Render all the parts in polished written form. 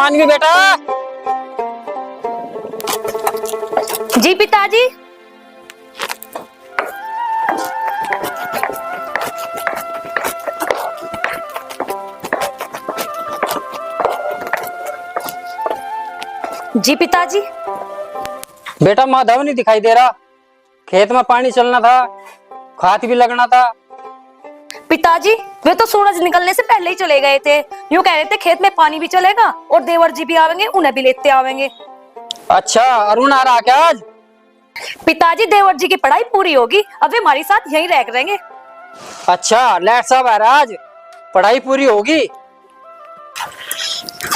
मानवी बेटा। जी पिताजी। जी पिताजी। बेटा माधव नहीं दिखाई दे रहा, खेत में पानी चलना था, खाद भी लगना था। पिताजी वे तो सूरज निकलने से पहले ही चले गए थे। यूं कह रहे थे खेत में पानी भी चलेगा और देवर जी भी आवेंगे, उन्हें भी लेते आवेंगे। अच्छा अरुण आ रहा क्या आज? पिताजी देवर जी की पढ़ाई पूरी होगी, अब वे हमारे साथ यहीं रह रहेंगे। अच्छा लेट साहब आ रहा आज, पढ़ाई पूरी होगी।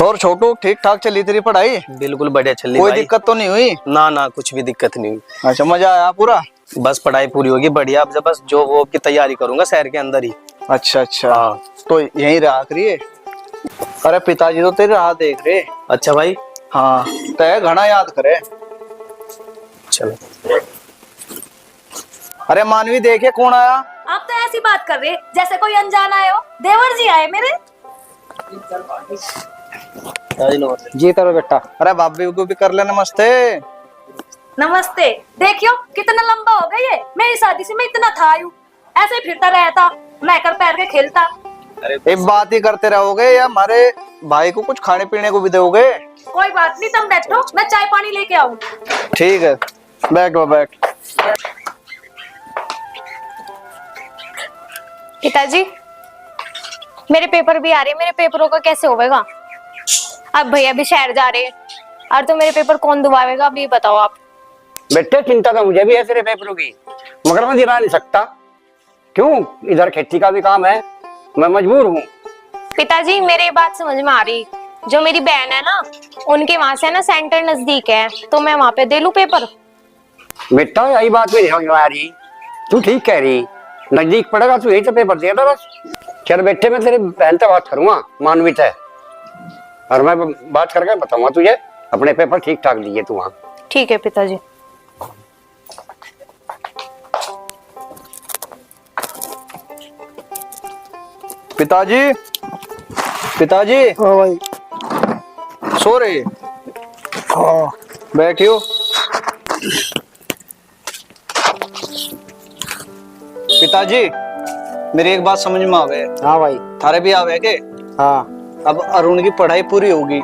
और छोटू ठीक ठाक चली तेरी पढ़ाई? बिल्कुल बढ़िया चल रही कोई भाई। दिक्कत तो नहीं हुई? ना ना कुछ भी दिक्कत नहीं हुई। अच्छा मजा आया पूरा? बस पढ़ाई पूरी होगी बढ़िया। अब जब बस जो वो की तैयारी करूंगा शहर के अंदर ही। अच्छा अच्छा हाँ। तो यहीं रहा करिए। अरे पिताजी तो तेरी राह देख रहे। अच्छा भाई। हाँ तय घना याद करे। चलो। अरे मानवी देखे कौन आया? आप तो ऐसी बात कर रहे जैसे कोई अनजान आए हो। देवर जी आए मेरे। जी तरह बेटा। अरे भाभी को भी कर ले नमस्ते। नमस्ते। देखियो कितना लंबा हो गया ये, मेरी शादी से मैं इतना था आयु, ऐसे ही फिरता रहता, मैं कर पैर के खेलता। एक बात ही करते रहोगे या हमारे भाई को कुछ खाने पीने को भी दोगे? कोई बात नहीं, तुम बैठो, मैं चाय पानी लेके आऊं। ठीक है बैठो बैठ। पिताजी मेरे पेपर भी आ रहे हैं, मेरे पेपरों का कैसे होगा? अब भैया भी शहर जा रहे हैं और तो मेरे पेपर कौन दुबावेगा, अब ये बताओ आप। बेटे चिंता तो मुझे भी है तेरे पेपरों की, मगर मैं दिला नहीं सकता। क्यों? इधर खेती का भी काम है, मैं मजबूर हूँ। पिताजी मेरे ये बात समझ में आ रही, जो मेरी बहन है ना उनके वहां से ना सेंटर नजदीक है, तो मैं वहां पे दे लूं पेपर। बेटा यही बात मेरी समझ में आ रही, तू ठीक कह रही, नजदीक पड़ेगा तू यही तो पेपर देना बस। चल बेटे मैं तेरी बहन से बात करूंगा, मानवी है, और मैं बात करके बताऊंगा तुझे, अपने पेपर ठीक ठाक दिए तू वहाँ। ठीक है पिताजी। पिताजी पिताजी। हाँ भाई। सो रहे? हाँ। बैठियो। पिताजी मेरी एक बात समझ में आवे। हाँ भाई। थारे भी आवे के? हाँ। अब अरुण की पढ़ाई पूरी होगी,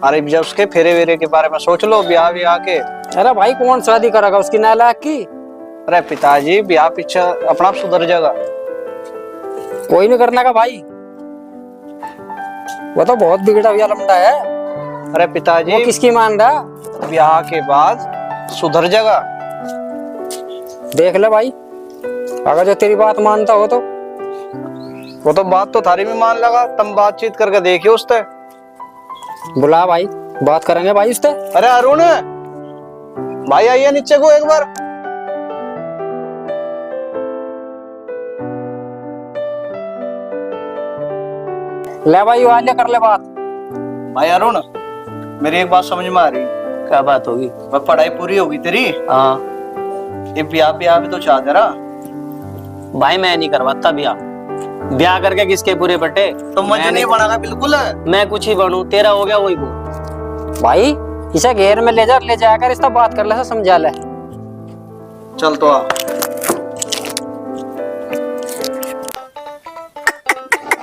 अरे जब उसके फेरे वेरे के बारे में सोच लो, ब्याह भी आके। अरे भाई कौन शादी करेगा उसकी नालायक की? अरे पिताजी ब्याह पीछे अपना आप सुधर जाएगा। कोई नहीं करने का भाई, वो तो बहुत बिगड़ा हुआ लमड़ा है। अरे पिताजी वो किसकी मान रहा? ब्याह के बाद सुधर जाएगा। देख ले भाई, अगर जो तेरी बात मानता हो तो। वो तो बात तो थारी भी मान लगा, तुम बातचीत करके देखियो उससे। बुला भाई, बात करेंगे भाई उससे। अरे अरुण भाई आइए नीचे को एक बार। ले भाई वाले कर ले बात। भाई अरुण मेरी एक बात समझ में आ रही। क्या बात होगी? मैं पढ़ाई पूरी होगी तेरी, हाँ ये ब्याह ब्याह भी तो चाह दे रहा। भाई मैं नहीं करवाता ब्याह। ब्याह करके किसके पूरे बटे? तो मुझे नहीं बनागा बिल्कुल। मैं कुछ ही बनूं, तेरा हो गया वही वो। भाई इसे घेर में ले जाकर इसका बात कर ले, समझा ले। चल तो आ।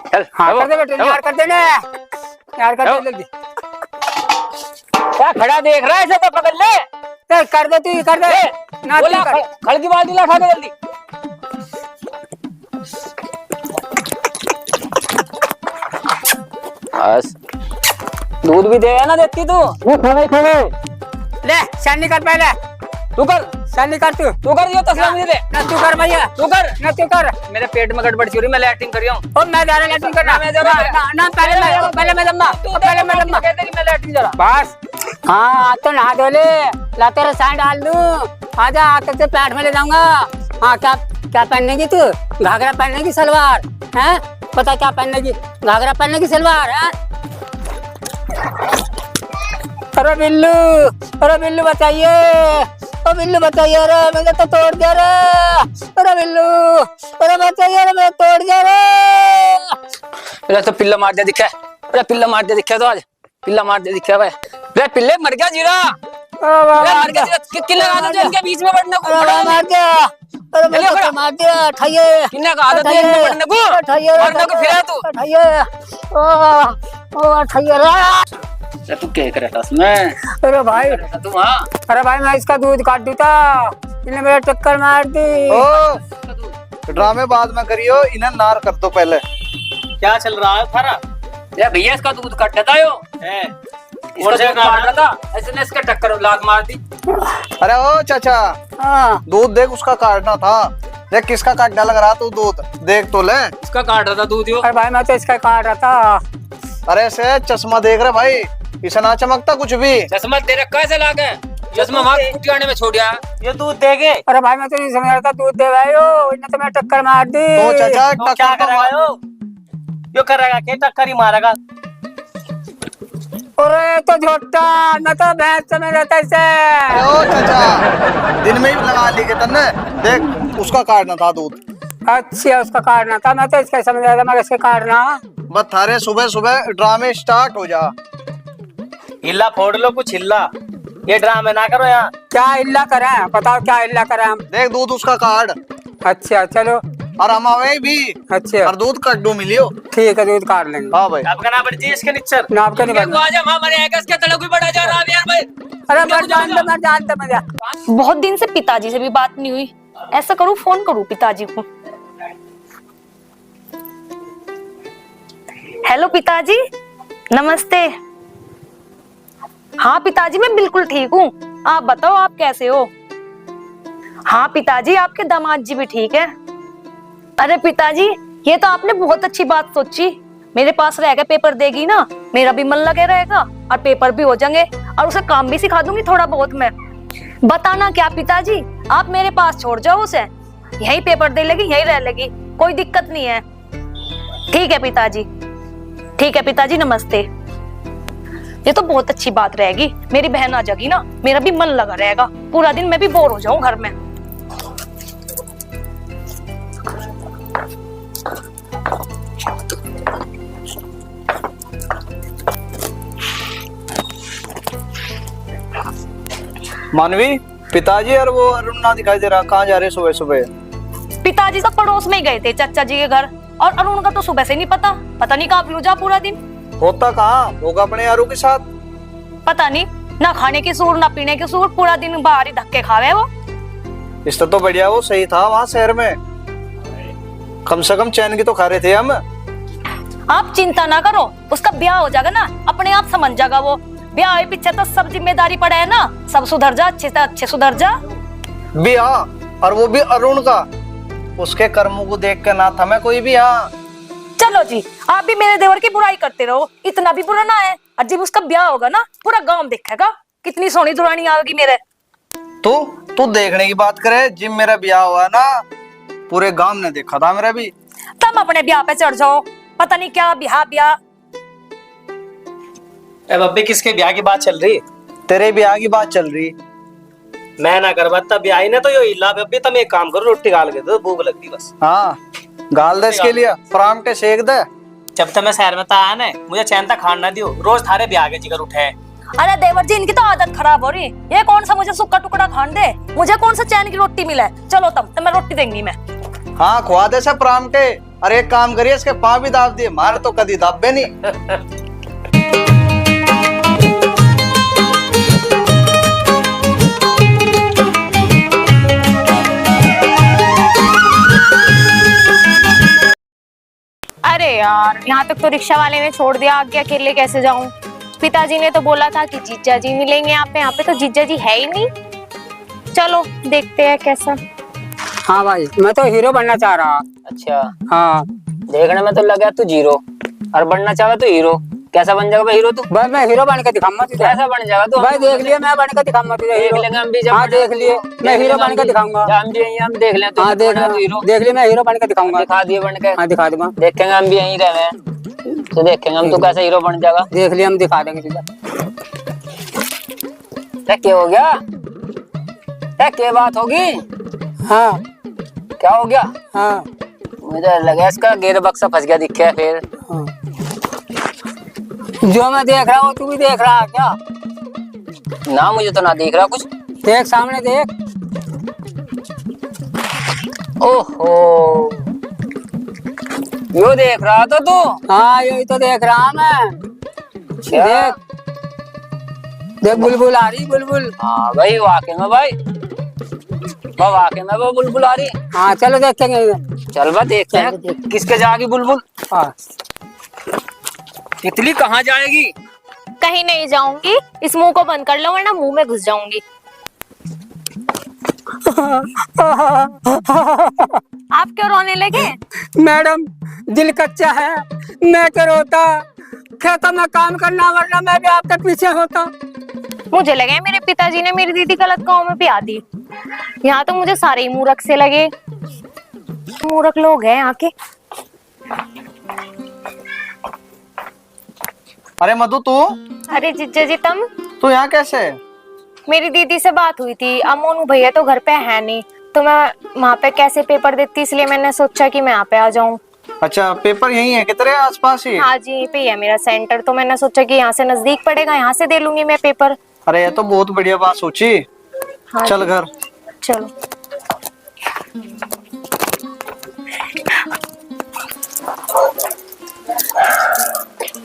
चल हाँ कर दे बेटे, यार कर दे ना, यार कर दे जल्दी। क्या खड़ा देख रहा है, ऐसे तो पकड़ ले। चल कर दे, तू कर दे ना, तू कर। खड़ की बाल्टी ला, उठा के जल्दी। बस दूध भी दे ना देती तू। वो खड़े खड़े ले शानी कर पहले, तू कर, शानी कर तू कर दियो तस्ला मुझे दे। ना तू कर भैया, तू कर ना तू कर। मेरे पेट में गड़बड़ चोरी, मैं लैट्रिन कर रहा हूँ। और मैं जा रहा लैट्रिन करना। मैं जा रहा हूँ। ना पहले मैं लम्बा, पहले मैं लम्बा। मैं लैट्रिन जा रहा। बस हाँ तो नहा धो ले, ला तेरा साइन डाल दूं। आजा आकर से पैंट में ले जाऊंगा। हाँ क्या क्या पहनेगी तू? घाघरा पहनेगी सलवार है? पता क्या पहनेगी? घाघरा पहनेगी सलवार है? अरे बिल्लू बताइए, ओ बिल्लू बताइए, अरे मैंने तो तोड़ दिया रे। अरे बिल्लू, अरे बताइए, अरे मैं तोड़ दिया रे। तो पिल्ला मार दिया दिखा। अरे पिल्ला मार दे दिखा तो आज पिल्ला मार दे दिखा भाई रे पिल्ले मर गया जीरा अरे मर गया जीरा किल्ले लगा दे इनके बीच में बढ़ने को मार दिया, अरे मेरे को मार दिया, ठाइये किन्ने का आदत है इनमें बढ़ने को ठाइये मरने को फिरा तू ठाइये ओ ठाइये रे। तू क्या कर रहा था उसमें अरे भाई, तू वहां अरे भाई मैं इसका दूध काट दी था, इन्हें मेरे टक्कर मार दी। ओ ड्रामे बाद में करियो, इन्हें नार कर दो पहले। क्या चल रहा है थारा ये भैया इसका दूध काट था यो है और से काट रहा था ऐसे ने इसका टक्कर लात मार दी। अरे ओ चाचा, हाँ दूध देख उसका काटना था, देख किसका काटना लग रहा तू दूध देख तो ले। इसका काट रहा था दूध यो अरे भाई मैं तो इसका काट रहा था। अरे ऐसे चश्मा देख रहे भाई, इसे ना चमकता कुछ भी। चश्मा तेरे कैसे लागे चश्मा मार कुटियाने में छोड़ दिया ये दूध देगे अरे भाई मैं तो नहीं समझ रहा था दूध दे भाई, इन्हें तो मैं टक्कर मार दी। तो चाचा तो क्या टक्कर करेगा यो करेगा क्या टक्कर ही मारेगा। अरे तो झोटा, मैं तो भैंस समझ रहा था इसे। अरे ओ चाचा, दिन में ही लगा ली के तन्ने, देख उसका काटना था दूध। अच्छा उसका काटना था, मैं तो इसका समझ रहा था मैं इसके काटना। बस थारे सुबह सुबह ड्रामे स्टार्ट हो जा। हिल्ला फोड़ लो कुछ हिल्ला ये ड्रामे ना करो यहाँ। क्या इल्ला करें, बताओ क्या इल्ला करें हम। देख दूध उसका काट, अच्छा चलो, और हम आवे भी अच्छा और दूध कड्डू मिलियो। ठीक है दूध काट लेंगे। हाँ भाई, आपका नाम बढ़ इसके निच्चर नाप का नहीं बनना। आजा हमारे आएगा इसके तड़क भी बढ़ा जा रहा है यार भाई। अरे मर जानते मजा। बहुत दिन से पिताजी से भी बात नहीं हुई, ऐसा करूं फोन करूं पिताजी को। हेलो पिताजी, नमस्ते। हाँ पिताजी मैं बिल्कुल ठीक हूँ, आप बताओ आप कैसे हो। हाँ पिताजी आपके दामाद जी भी ठीक है। अरे पिताजी ये तो आपने बहुत अच्छी बात सोची, मेरे पास रह के पेपर देगी ना, मेरा भी मन लगे रहेगा और पेपर भी हो जाएंगे और उसे काम भी सिखा दूंगी थोड़ा बहुत मैं। बताना क्या पिताजी, आप मेरे पास छोड़ जाओ उसे, यही पेपर दे लेगी यही रह लेगी, कोई दिक्कत नहीं है। ठीक है पिताजी, ठीक है पिताजी नमस्ते। ये तो बहुत अच्छी बात रहेगी, मेरी बहन आ जाएगी ना, मेरा भी मन लगा रहेगा, पूरा दिन मैं भी बोर हो जाऊं घर में। मानवी पिताजी और वो अरुण ना दिखाई दे रहा, कहाँ जा रहे सुबह सुबह। पिताजी तो पड़ोस में ही गए थे चाचा जी के घर, और अरुण का तो सुबह से नहीं पता, पता नहीं कहाँ लूजा पूरा दिन। होता कहाँ होगा अपने यारों के साथ। पता नहीं, ना खाने की सूर ना पीने की सूर, पूरा दिन बाहर ही धक्के खावे वो। इस तो बढ़िया वो सही था वहाँ शहर में, कम से कम चैन की तो खा रहे थे हम। आप चिंता ना करो, उसका ब्याह हो जाएगा ना, अपने आप समझ जाएगा वो। ब्याह हुए पीछे तो सब जिम्मेदारी पड़ा है ना, सब सुधर जा, अच्छे से अच्छे सुधर जा। ब्याह और वो भी अरुण का, उसके कर्मों को देख कर ना था मैं कोई भी। हाँ चलो जी, आप भी मेरे देवर की बुराई करते रहो, इतना भी बुरा ना है। और जब उसका ब्याह होगा ना, पूरा गांव देखेगा कितनी सोनी दुरानी आएगी मेरे। तू देखने की बात करे, जिम मेरा ब्याह हुआ ना, पूरे गांव ने देखा था मेरा भी। तुम अपने ब्याह पे चढ़ जाओ, पता नहीं क्या ब्याह ब्याह। अब अब्बे किसके ब्याह की बात चल रही। तेरे ब्याह की बात चल रही। मैं ना करवाता ब्याह ही ना तो यो हिला अब्बे, तुम एक काम करो रोटी गाल के दो, भूख लगती बस। हाँ गाल दे इसके लिए, परामटे सेक दे। जब तक मैं शहर में था ना, मुझे चैन तक खान ना दियो, रोज थारे ब्याह के जिगर उठे। अरे देवर जी इनकी तो आदत खराब हो रही, ये कौन सा मुझे सूखा टुकड़ा खान दे, मुझे कौन सा चैन की रोटी मिले। चलो तब तो मैं रोटी देंगी मैं। हाँ खुआ दे सब परामटे। अरे एक काम करिए, इसके पाँव भी दाब दिए, मारे तो कभी दाबे नहीं। अरे यार यहाँ तक तो रिक्शा वाले ने छोड़ दिया, आगे अकेले कैसे जाऊं। पिताजी ने तो बोला था कि जीजा जी मिलेंगे यहाँ पे तो जीजा जी है ही नहीं। चलो देखते हैं कैसा। हाँ भाई मैं तो हीरो बनना चाह रहा। अच्छा हाँ देखने में तो लगा तू जीरो, और बनना चाहे तो हीरो। कैसा बन जाएगा भाई हीरो तू। भाई मैं हीरो बन के दिखाऊंगा तुझे। कैसा बन जाएगा तू। भाई देख लिए मैं बन के दिखाऊंगा तुझे देख हीरो। लेंगे हम भी जब। हाँ देख लिए मैं हीरो बन के दिखाऊंगा। हम भी यहीं हम देख लें तो। हाँ देख लिए मैं हीरो बन के दिखाऊंगा। दिखा दिए बन के। हाँ दिखा दूंगा। देखेंगे हम भी यहीं रहे तो देखेंगे हम तू कैसा हीरो बन जाएगा। देख लिए हम दिखा देंगे तुझे। क्या हो गया, क्या बात होगी। हाँ क्या हो गया। हाँ मुझे लगा इसका गेयर बक्सा फंस गया दिख गया फिर। हाँ जो मैं देख रहा हूँ तू भी देख रहा है क्या? ना मुझे तो ना देख रहा कुछ। देख सामने देख। ओहो, यो देख रहा था तू? हाँ यही तो देख रहा मैं। देख देख बुलबुल आ रही, बुलबुल। हाँ भाई वाकई में भाई, वाकई में वो बुलबुल आ रही। हाँ चलो देखेंगे। चल बा देखते हैं किसके जाएगी बुलबुल। हाँ तितली कहाँ जाएगी? कहीं नहीं जाऊंगी, इस मुंह को बंद कर लो वरना मुंह में घुस जाऊंगी। आप क्यों रोने लगे? मैडम दिल कच्चा है, मैं क्या रोता। खेतों में काम करना वरना मैं भी आपके पीछे होता। मुझे लगे मेरे पिताजी ने मेरी दीदी गलत गाँव में ब्याह दी। यहाँ तो मुझे सारे ही मूर्ख से लगे। मूर्ख लोग हैं यहाँ के। अरे मधु तू अरे जीजा जी तू यहाँ कैसे? मेरी दीदी से बात हुई थी। अब मोनू भैया तो घर पे है नहीं, तो मैं वहाँ पे कैसे पेपर देती, इसलिए मैंने सोचा कि मैं यहाँ पे आ जाऊँ। अच्छा पेपर यही है कि तेरे आसपास ही? हाँ जी, यहीं पे ही है मेरा सेंटर, तो मैंने सोचा कि यहाँ से नजदीक पड़ेगा, यहाँ से दे लूंगी मैं पेपर। अरे ये तो बहुत बढ़िया बात सोची। हाँ चल जी। घर। चलो।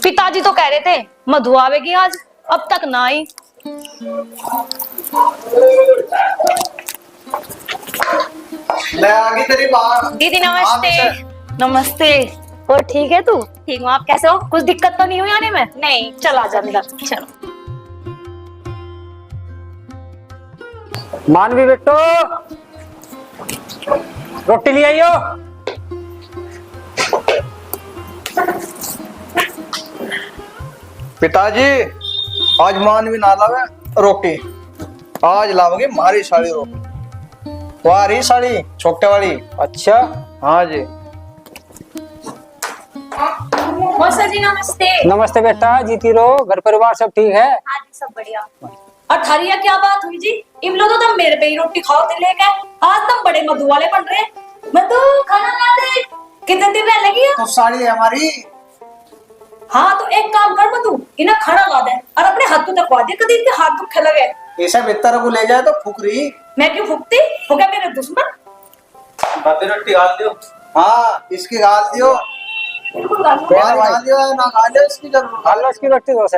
पिताजी तो कह रहे थे मधु आवेगी आज, अब तक ना आई। ले आगे तेरी बात। दीदी नमस्ते। नमस्ते। और ठीक है तू? ठीक हूँ, आप कैसे हो? कुछ दिक्कत तो नहीं हुई आने में? नहीं, चल आ जा अंदर। चलो। मानवी बेटो रोटी ले आइयो। पिताजी आज मानवी ना लावे रोटी, आज लाओगे मारी साड़ी रोटी। वारी साड़ी छोटे वाली। अच्छा हाँ जी। मौसा जी नमस्ते। नमस्ते बेटा, जीती रहो। घर परिवार सब ठीक है? हाँ जी सब बढ़िया। और थारिया क्या बात हुई जी? इन लोगों तो तुम मेरे पे ही रोटी खाओ ते लेके, आज तुम बड़े मधु वाले बन रहे। मधु खाना ला दे। कितने दिन रह लगी है? तो साड़ी है हमारी। हाँ तो एक काम कर मधु, इन्हें खाना ला दे और अपने हाथ को तकवा दे, कभी इनके हाथ दुखे लगे। ऐसा बेहतर को ले जाए तो फुकरी। मैं क्यों फूकती? हो गया मेरे दुश्मन। बाबी रोटी गाल दियो। हाँ इसकी गाल दियो। बिल्कुल गाल दो। गाल दियो ना गाल दियो, इसकी जरूर खा लो इसकी रोटी दो से।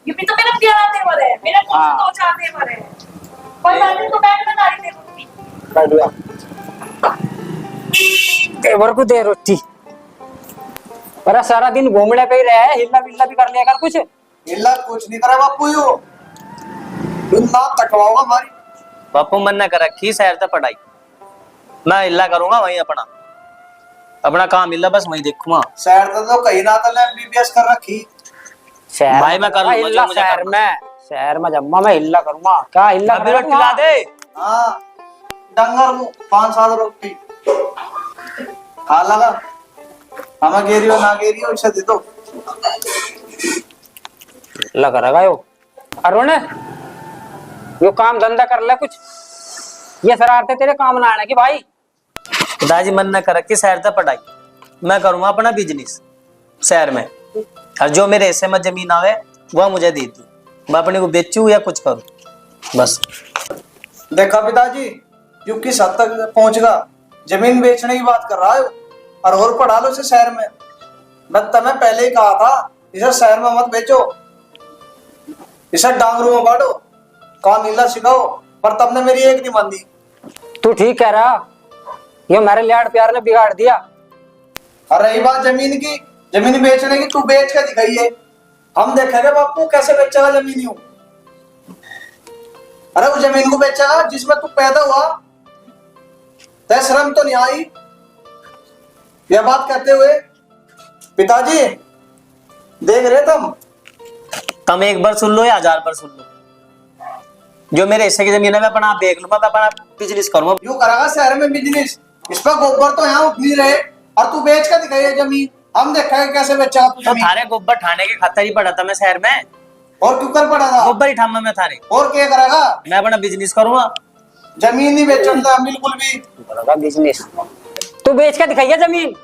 ये भी तो मेरा प्यार देवर है, मेरा कौन सा दो चार देवर है। कोई बात नहीं, तो बैठ में नारी दे रोटी। बढ़िया। देवर को दे रोटी। पर सारा दिन घूमने पे ही रहे, हिलना बिलना भी कर लिया कर कुछ। हिल्ला कुछ नहीं करा बापू यू। ना तकवाओगा हमारी। बापू मन न कर रखी शहर तक पढ़ाई, मैं हिल्ला करूंगा वहीं अपना अपना काम हिल्ला, बस वहीं देखूंगा। शहर तो कहीं ना तो एमबीबीएस कर रखी। शहर भाई मैं करूंगा जो हिल्ला, मुझे शहर करना। में शहर में जम्मा मैं हिल्ला करूंगा। क्या हिल्ला अभी रोटी ला दे। हाँ डंगर 5-7 रोटी खा लगा। हमें गेरी हो ना गेरी हो इसे दे दो। लग रहा यो अरुण, यो काम धंधा कर ले कुछ। ये शरारते तेरे काम ना आने की भाई। पिताजी मन न कर रखी शहर तक पढ़ाई, मैं करूंगा अपना बिजनेस शहर में, और जो मेरे हिस्से में जमीन आवे वह मुझे दे दी, मैं अपने को बेचू या कुछ करूं बस। देखा पिताजी यू किस हद तक पहुंचगा। जमीन बेचने की बात कर रहा है और पढ़ा लो इसे शहर में। मैं तुम्हें पहले ही कहा था इसे शहर में मत बेचो, इसे डांगरू में बांटो, काम नीला सिखाओ, पर तुमने मेरी एक नहीं मान दी। तू ठीक कह रहा, ये मेरे लाड प्यार ने बिगाड़ दिया। और रही बात जमीन की, जमीन बेचने की, तू बेच के दिखाइए, हम देखेंगे बापू कैसे बेचेगा जमीन यूं। अरे उस जमीन को बेचेगा जिसमें तू पैदा हुआ, तय शर्म तो नहीं आई? यह बात कहते हुए पिताजी देख रहे तुम एक बार सुन लो या 1000 बार सुन लो, जो मेरे हिस्से की जमीन है मैं अपना आप देख लूंगा, मैं अपना बिजनेस करूंगा। यूं करेगा शहर में बिजनेस, इस पर गोबर तो यहाँ उठ नहीं रहे और तू बेच कर दिखाइए जमीन, हम देखेंगे कैसे बेचेगा तू तो जमीन। थारे गोबर ठाने के खतर ही पड़ा था मैं शहर में, और क्यों कर पड़ा था? गोबर ही ठामा मैं थारे, और क्या करेगा? मैं अपना बिजनेस करूंगा। जमीन नहीं बेचता बिल्कुल भी। बिजनेस तू बेच के दिखाइए जमीन,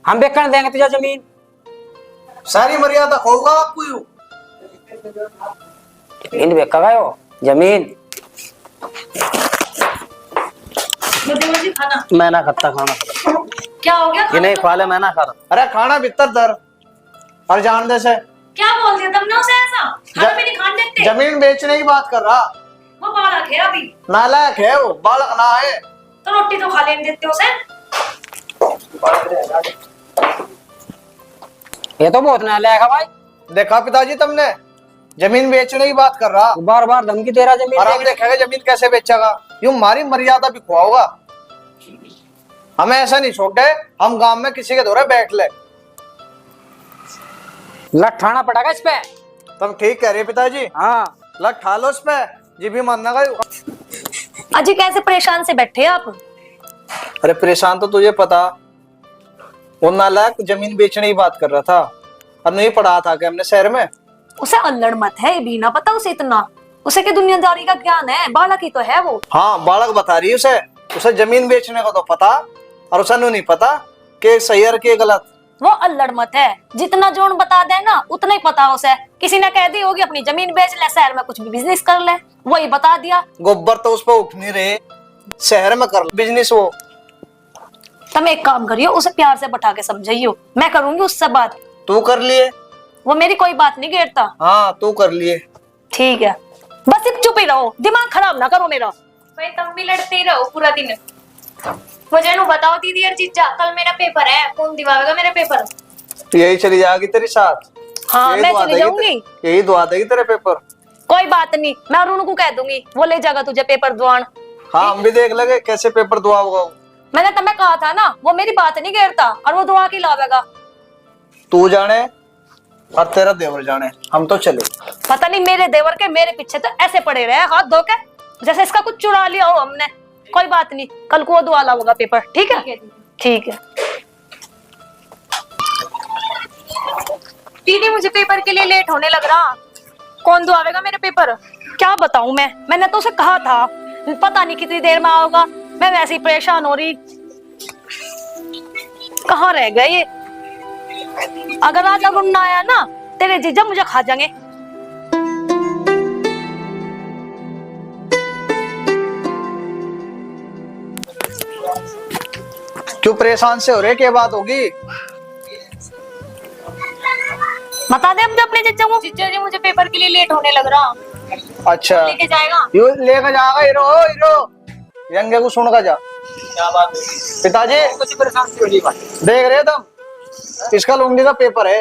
हम बेचकर देंगे तुझे जमीन। सारी मर्यादा होगा आपको यू। जमीन बेचा गयो जमीन। देवर जी खाना मैं ना खाता खाना, क्या हो गया? ये नहीं खा ले, मैं ना खा रहा। अरे खाना भीतर दर और जान दे से क्या बोल दिया तुमने उसे ऐसा? खाना भी नहीं खाने देते। जमीन बेचने की बात कर रहा। वो बालक है अभी, नालायक है वो, बालक ना है। तो रोटी तो खा लेने देते उसे। ये तो बहुत नालायक है भाई, देखा पिताजी तुमने, जमीन बेचने की बात कर रहा बार बार धमकी दे रहा जमीन और हम बेचने देखेंगे जमीन कैसे बेचेगा। यूं हमारी मर्यादा भी खुआओगा। हमें ऐसा नहीं छोड़ गए हम गांव में किसी के दौरे बैठ ले। की। लठाना पड़ेगा इस पे। तुम ठीक कह रहे पिताजी। हाँ लग ठा लो इस पे, जी भी मानना गयो। अजी कैसे परेशान से बैठे आप? अरे परेशान तो तुझे पता, वो नालायक जमीन बेचने की बात कर रहा था। अब नहीं पढ़ा था कि हमने शहर में। उसे अल्लड़ मत है, ये भी ना पता उसे इतना। उसे के दुनियादारी का ज्ञान है, बालक ही तो है वो। हाँ बालक बता रही है उसे जमीन बेचने को तो पता, और उसे नहीं पता कि सही है कि गलत। वो अल्लड़ मत है, जितना जोन बता दे ना उतना ही पता उसे। किसी ने कह दी होगी अपनी जमीन बेच ले, शहर में कुछ भी बिजनेस कर ले, वही बता दिया। गोबर तो उस पर उठ नहीं रहे, शहर में कर बिजनेस वो। तुम एक काम करियो, उसे प्यार से बैठा के समझाइयो, मैं करूंगी उससे बात। तू कर लिए? वो मेरी कोई बात नहीं घेरता। हाँ तू कर लिए। ठीक है, बस एक चुप ही रहो, दिमाग खराब ना करो मेरा। भाई तुम भी लड़ते ही रहो पूरा दिन। मुझे नु बताओ दीदी और जीजा, कल मेरा पेपर है, कौन दिवाएगा मेरे पेपर? तो यही चली जाएगी तेरे साथ। हाँ यही मैं दुआ चली देगी जाऊंगी। यही दुआ देगी तेरे पेपर। कोई बात नहीं, मैं अरुण को कह दूंगी, वो ले जाएगा तुझे पेपर दुआन। हाँ हम भी देख लगे कैसे पेपर दुआ होगा। मैंने तुम्हें कहा था ना, वो मेरी बात नहीं घेरता और वो दुआ की लावेगा। तू जाने और तेरा देवर जाने, हम तो चले। पता नहीं मेरे देवर के मेरे पीछे तो ऐसे पड़े रहे हाथ धो के, जैसे इसका कुछ चुरा लिया हो हमने। कोई बात नहीं, कल को वो दुआ लाऊंगा पेपर, ठीक है? ठीक है। दीदी मुझे पेपर के लिए लेट होने लग रहा, कौन दुआएगा मेरे पेपर? क्या बताऊं मैंने तो उसे कहा था, पता नहीं कितनी देर में आओगा। मैं वैसे ही परेशान हो रही, कहाँ रह गए ये? अगर आज अरुण ना आया ना, तेरे जीजा मुझे खा जाएंगे। क्यों परेशान से हो रहे, क्या बात होगी? बता दे मुझे अपने जीजा को। जीजा जी मुझे पेपर के लिए लेट होने लग रहा, अच्छा लेके जाएगा? यू लेकर जाएगा। हीरो हीरो यंगे को सुन का जा। क्या बात है? पिताजी कुछ परेशान से होली बात। देख रहे तुम, इसका लुंगी का पेपर है।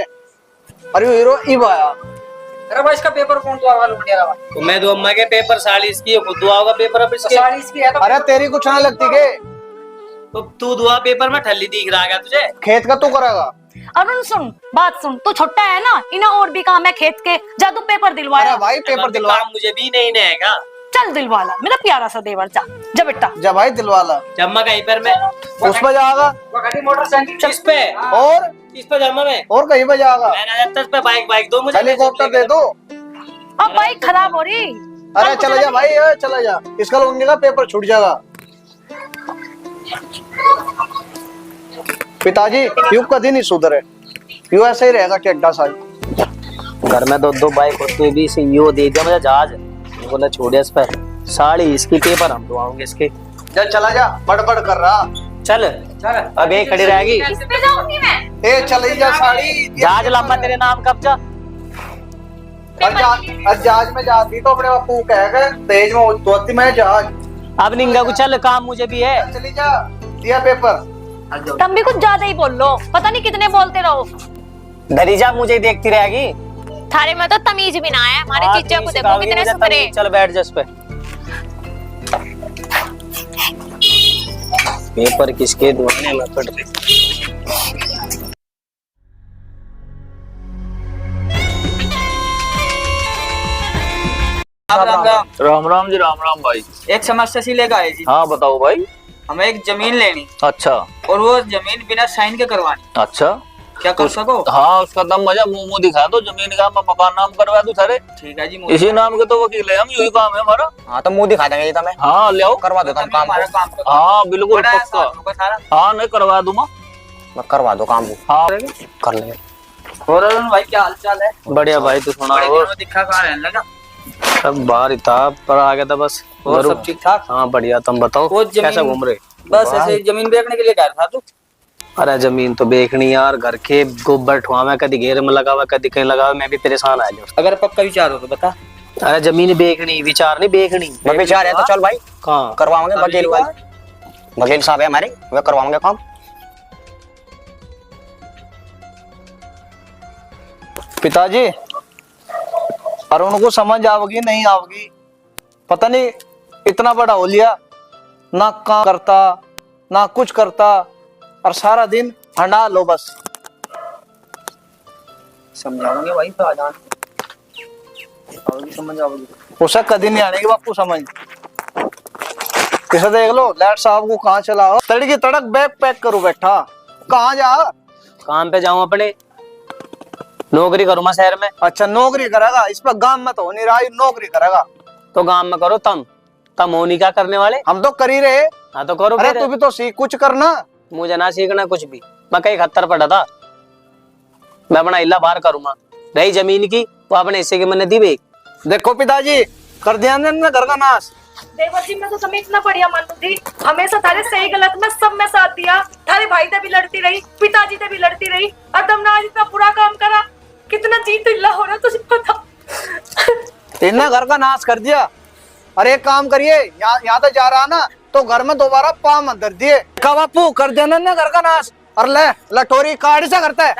अरे हीरो इब आया। अरे भाई इसका पेपर कौन दुआ वाला लूट भाई? तो मैं दो अम्मा के पेपर 40 की खुद दुआ होगा पेपर अब इसके। 40 की है तो अरे तेरी कुछ ना लगती के, तो तू दुआ पेपर में ठल्ली दिख रहा है तुझे? खेत का तू करेगा। अरुण सुन, बात सुन, तू छोटा है ना, इन्हें और भी काम है खेत के, जा तू पेपर दिलवाया। अरे भाई पेपर दिलवा। काम मुझे भी नहीं रहेगा। चल दिलवाला मेरा प्यारा सा देवर, जा जा बेटा। जा भाई दिलवाला। जम्मा कहीं पर मैं उस पर जाएगा वो गाड़ी मोटरसाइकिल किस पे? और किस पे जम्मा में? और कहीं पर जाएगा। मैं ना जाता इस पे बाइक दो मुझे। हेलीकॉप्टर दे दो। अब बाइक खराब हो रही। अरे चला जा भाई, चला जा, इसका लुंगी का पेपर छूट जाएगा। पिताजी यू कभी नहीं सुधरे, यू ऐसे ही रहेगा टेड्डा सा। घर में दो बाइक होते भी इसे यो दे दिया मुझे जहाज, बोला छोड़िया इस पर 40 इसकी पेपर हम दुआओगे इसके। चल चला जा, बड़बड़ कर रहा। चल अब ये खड़ी रहेगी। इस पे जाऊंगी मैं। ए चली जा साड़ी। जहाज लंबा तेरे नाम कब जा? और जहाज में जाती तो अपने बापू कह गए तेज में धोती में जहाज। अब निंगा को चल, काम मुझे भी है। चली जा, दिया पेपर। तुम भी कुछ ज्यादा ही बोल लो, पता नहीं कितने बोलते रहो। धरी जा, मुझे ही देखती रहेगी। थारे में तो तमीज भी ना है, हमारे जीजा को देखो कितने सुधरे। चल बैठ जा इस पे। पेपर किसके दुआने में पड़ रही। राम राम जी, राम राम भाई। एक समस्या सी लेकर आए जी। हाँ बताओ भाई। हमें एक जमीन लेनी, अच्छा और वो जमीन बिना साइन के करवानी, अच्छा, क्या कर सको? हाँ उसका दम मजा मुंह दिखा दो। जमीन का मैं मकान नाम करवा दूं सारे। ठीक है जी। इसी नाम के तो वकील है हम, यही काम है हमारा। हाँ तो मुंह दिखा देंगे तुम्हें। हाँ ले आओ, करवा दो तुम काम हमारा को। काम करो। हाँ बिल्कुल बड़ा है पक्का। सालों का सारा। हाँ नहीं करवा दूंगा। मैं करवा दो काम को। हाँ कर लेंगे। और अरुण भाई क्या हाल चाल है? बढ़िया भाई, तू सुना? बड़े और दिनों में दिखा कहाँ रहने लगा? सब बाहर ही था, पर आ गया था बस। और घरों। सब ठीक ठाक? हाँ बढ़िया, तुम बताओ वो जमीन- कैसा घूम रहे? बस ऐसे ही जमीन बेचने के लिए कह रहा था तू? अरे जमीन तो देखनी यार, घर के गोबर ठुआ में, कभी घेर में लगा हुआ, कभी कहीं लगा हुआ, मैं भी परेशान आ गया। अगर पक्का विचार हो तो बता। अरे जमीन बेचनी, विचार नहीं बेचनी। विचार है तो चल भाई, कहाँ करवाओगे। वकील साहब है हमारे, वे करवाओगे काम। पिताजी, अरुण को समझ आओगी नहीं आओगी पता नहीं, इतना बड़ा हो लिया, ना काम करता ना कुछ करता, और सारा दिन हंडा लो बस। समझाओगे भाई तो आ जाना, समझ आओगे। उसे कभी नहीं आने की बापू समझ। इसे देख लो, लाइट साहब को कहाँ चला हो, तड़की तड़क बैग पैक करो बैठा। कहाँ जा? काम पे जाऊं अपने, नौकरी करूँ शहर में। अच्छा नौकरी करेगा? इस पर गांव में तो हो नहीं रहा, ये नौकरी करेगा। तो गांव में करो तुम होनी क्या करने वाले? हम तो कर ही रहे। हाँ तो करो अरे फिर। तू भी तो सीख कुछ करना। मुझे ना सीखना कुछ भी, मैं कहीं खत्तर पड़ा था, मैं अपना इल्ला बाहर करूंगा। रही जमीन की, वो अपने हिस्से की मैंने दी भी। देखो पिताजी, कर दिया ना घर का नाश। देवर जी, मैं तो तुम्हें इतना बढ़िया मानती थी, हमेशा थारे सही गलत में सब में साथ दिया, थारे भाई से भी लड़ती रही, पिताजी से भी लड़ती रही, और तुमने आज इतना बुरा काम करा। कितना जी तिल्ला हो रहा तुझे पता? इन्हें घर का नाश कर दिया। अरे एक काम करिए, यहाँ तो जा रहा ना तो घर में दोबारा पाँव मत धर दिए। का बापू कर देना ना घर का नाश, और ले लटोरी काट से करता है।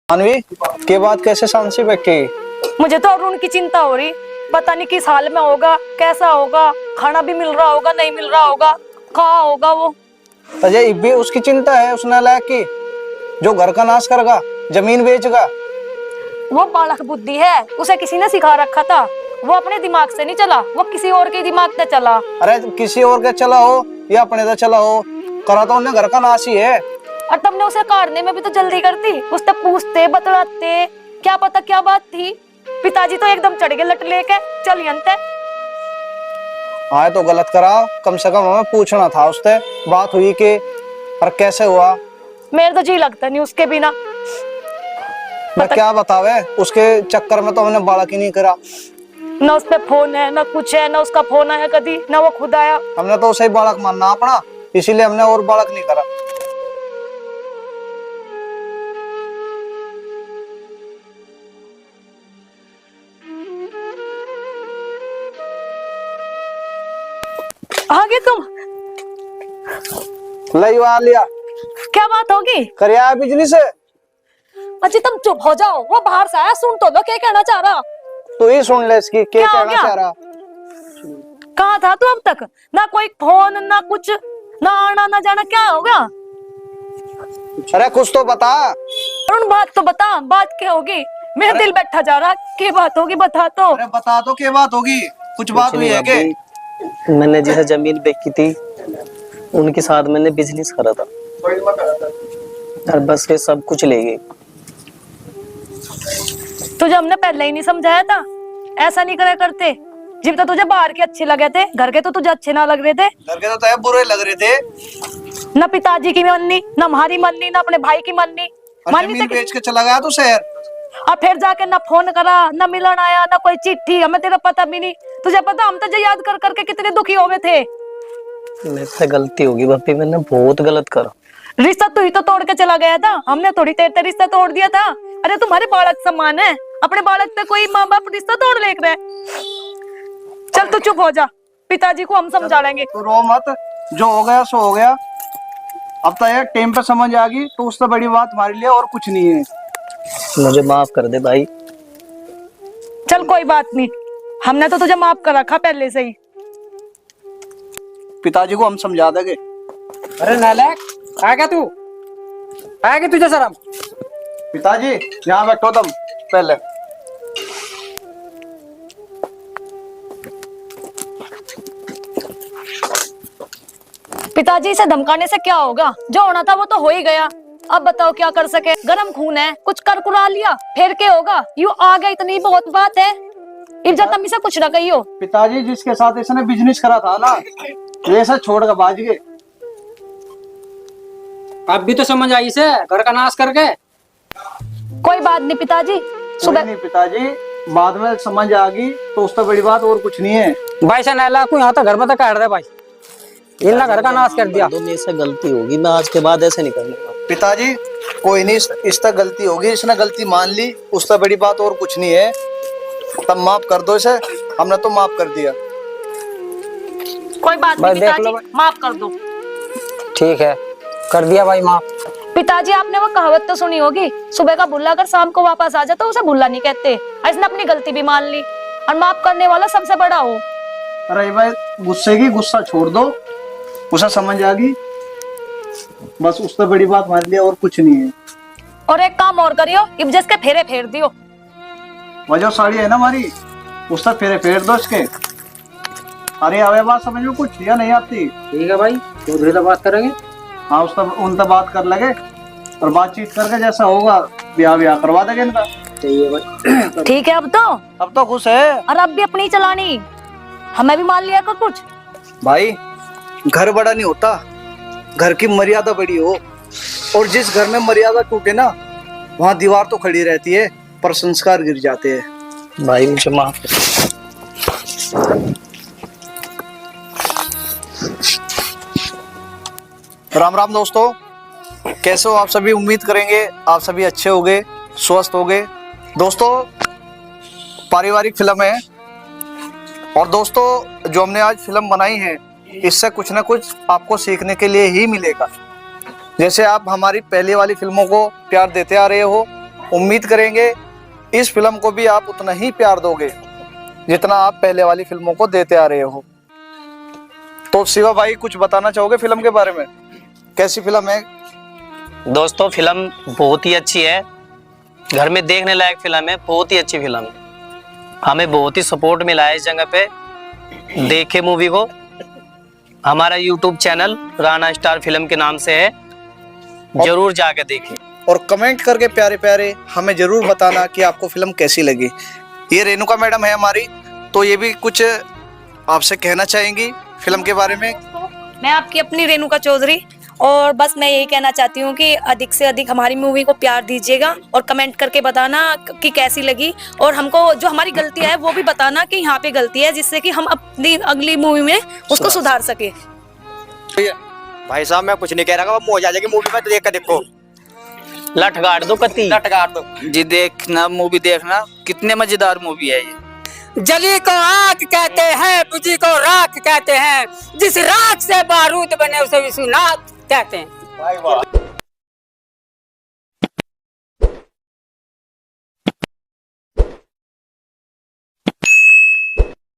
मानवी के बाद कैसे शांत से बैठे? मुझे तो अरुण की चिंता हो रही, पता नहीं किस हाल में होगा, कैसा होगा, खाना भी मिल रहा होगा नहीं मिल रहा होगा, कहाँ होगा वो। अजय भी उसकी चिंता है, उसने लायक की जो घर का नाश करेगा, जमीन बेचेगा। वो बालक बुद्धि है, उसे किसी ने सिखा रखा था, वो अपने दिमाग से नहीं चला, वो किसी और के दिमाग से चला। अरे किसी और के चला हो या अपने से चला हो, करा तो उन्हें घर का नाश ही है। और तुमने उसे काटने में भी तो जल्दी करती, उससे पूछते बतलाते, क्या पता क्या बात थी। पिताजी तो एकदम चढ़ गए लट लेके, चल यंते। हाँ तो गलत करा, कम से कम हमें पूछना था उससे, बात हुई कि और कैसे हुआ। मेरे तो जी लगता नहीं उसके बिना। मैं क्या बतावे, उसके चक्कर में तो हमने बालक ही नहीं करा। न उस पे फोन है, न कुछ है, न उसका फोन आया कभी, न वो खुद आया। हमने तो उसे ही बालक मानना अपना, इसीलिए हमने और बालक नहीं करा। आगे तुम लईवा लिया, क्या बात होगी? करिया बिजनेस है। अच्छी तुम चुप हो जाओ, वो बाहर से आया, सुन तो लो क्या कहना चाह रहा। तू ही सुन ले इसकी क्या क्या हो कहना गया? चाह रहा। कहाँ था तू अब तक? ना कोई फोन ना कुछ, ना आना ना जाना, क्या हो गया? अरे कुछ तो बता। अरुण बात तो बता, बात क्या होगी? मेरा दिल बैठा जा रहा, क्या बात होगी बता तो। अरे बता तो क्या बात होगी, कुछ बात हुई है के? मैंने जिसे जमीन बेची थी उनके साथ मैंने बिजनेस करा था, और बस ये सब कुछ ले गए। तुझे हमने पहले ही नहीं समझाया था, ऐसा नहीं करे करते। जब तो तुझे बाहर के अच्छे लगे थे, घर के तो तुझे अच्छे ना लग रहे थे। घर के तो बुरे लग रहे थे। न पिताजी की मननी, न हमारी मननी, न अपने भाई की मननी। और जमीन बेच के चला गया तू शहर। और फिर जाके न फोन करा, न मिलन आया, न कोई चिट्ठी, हमें तेरा पता भी नहीं। तुझे पता हम तुझे याद कर करके कितने दुखी हो गए थे। मेरे से गलती होगी भाभी, मैंने बहुत गलत करा। रिश्ता तू ही तो तोड़ के चला गया था, हमने थोड़ी देर तक रिश्ता तोड़ दिया था। अरे तुम्हारे बालक समान है, अपने बालक पे कोई माँ बाप रिश्ता तोड़ ले रहे। चल तू चुप हो जा, पिताजी को हम समझा लेंगे। तो रो मत, जो हो गया सो हो गया। अब तो यार टाइम पे समझ आ गई तो उससे बड़ी बात हमारे लिए और कुछ नहीं है। मुझे माफ कर दे भाई। चल कोई बात नहीं, हमने तो तुझे माफ कर रखा पहले से ही। पिताजी को हम समझा देंगे। अरे नालायक, आएगा तू, आएगा तुझे शर्म? पिताजी यहाँ बैठो तुम पहले। पिताजी से धमकाने से क्या होगा? जो होना था वो तो हो ही गया। अब बताओ क्या कर सके, गरम खून है, कुछ कर कुरा लिया, फिर क्या होगा? यू आ गया, इतनी बहुत बात है। इज्जत अम्मी से कुछ ना कहियो। पिताजी जिसके साथ इसने बिजनेस करा था ना, ये ऐसा छोड़ कर बाज गए। अब भी तो समझ आई से घर का नाश करके। कोई बात नहीं पिताजी, कोई सुबह नहीं पिताजी, बाद में समझ आ गई तो उससे बड़ी बात और कुछ नहीं है। भाई से नैला को यहाँ तक घर में तक काट दे भाई, इन्हें घर का नाश कर दिया। मेरे से गलती होगी, मैं आज के बाद ऐसे नहीं करूंगा। पिताजी कोई नहीं, इस तक गलती होगी, इसने गलती मान ली, उससे बड़ी बात और कुछ नहीं है। तब माफ कर दो इसे, हमने तो माफ कर दिया। कोई बात भाई नहीं देख लो पिताजी, माफ कर दो। ठीक है, कर दिया भाई माफ। पिताजी आपने वो कहावत तो सुनी होगी, सुबह का भुल्ला अगर शाम को वापस आ जाए तो उसे भुल्ला नहीं कहते। इसने अपनी गलती भी मान ली और माफ करने वाला सबसे बड़ा हो। अरे भाई गुस्से की गुस्सा छोड़ दो, उसे समझ आ गई, बस उससे बड़ी बात मान लिया और कुछ नहीं है। और एक काम और करियो, इब्जस के फेरे फेर दियो। वो जो साड़ी है ना हमारी, उससे फेरे फेर दो इसके। अरे अवे बात समझ में कुछ या नहीं आती। ठीक है भाई, चौधरी से बात करेंगे। हाँ उससे उनसे बात कर लगे और बातचीत करके जैसा होगा ब्याह करवा देंगे इनका। चाहिए भाई। ठीक है अब तो खुश है। और अब भी अपनी चलानी, हमें भी मान लिया कर कुछ। भाई घर बड़ा नहीं होता, घर की मर्यादा बड़ी हो। और जिस घर में मर्यादा टूटे ना, वहाँ दीवार तो खड़ी रहती है पर संस्कार गिर जाते हैं। भाई मुझे माफ कर। राम राम दोस्तों, कैसे हो आप सभी? उम्मीद करेंगे आप सभी अच्छे होंगे, स्वस्थ होंगे। दोस्तों पारिवारिक फिल्म है और दोस्तों जो हमने आज फिल्म बनाई है, इससे कुछ ना कुछ आपको सीखने के लिए ही मिलेगा। जैसे आप हमारी पहले वाली फिल्मों को प्यार देते आ रहे हो, उम्मीद करेंगे इस फिल्म को भी आप उतना ही प्यार दोगे जितना आप पहले वाली फिल्मों को देते आ रहे हो। तो शिवा भाई कुछ बताना चाहोगे फिल्म के बारे में? कैसी फिल्म है? दोस्तों फिल्म बहुत ही अच्छी है, घर में देखने लायक फिल्म है, बहुत ही अच्छी फिल्म है। हमें बहुत ही सपोर्ट मिला है इस जगह पे। देखे मूवी को, हमारा YouTube channel Rana star film के नाम से है, जरूर जाकर देखें। और कमेंट करके प्यारे प्यारे हमें जरूर बताना कि आपको फिल्म कैसी लगी। ये रेणुका मैडम है हमारी, तो ये भी कुछ आपसे कहना चाहेंगी फिल्म के बारे में। मैं आपकी अपनी रेणुका चौधरी, और बस मैं यही कहना चाहती हूँ कि अधिक से अधिक हमारी मूवी को प्यार दीजिएगा और कमेंट करके बताना कि कैसी लगी, और हमको जो हमारी गलतियां है वो भी बताना कि यहाँ पे गलती है, जिससे कि हम अपनी अगली मूवी में उसको सुधार सके। भाई साहब मैं कुछ नहीं कह रहा, मौज आ जाएगी मूवी में, तो देख कर देखो। लठ गाड़ दो कत्ती, लट काट दो जी, देखना मूवी देखना, कितने मजेदार मूवी है ये। जली को आग कहते हैं, बुझी को राख कहते हैं, जिस राख से बारूद बने उसे विश्वनाथ कहते हैं।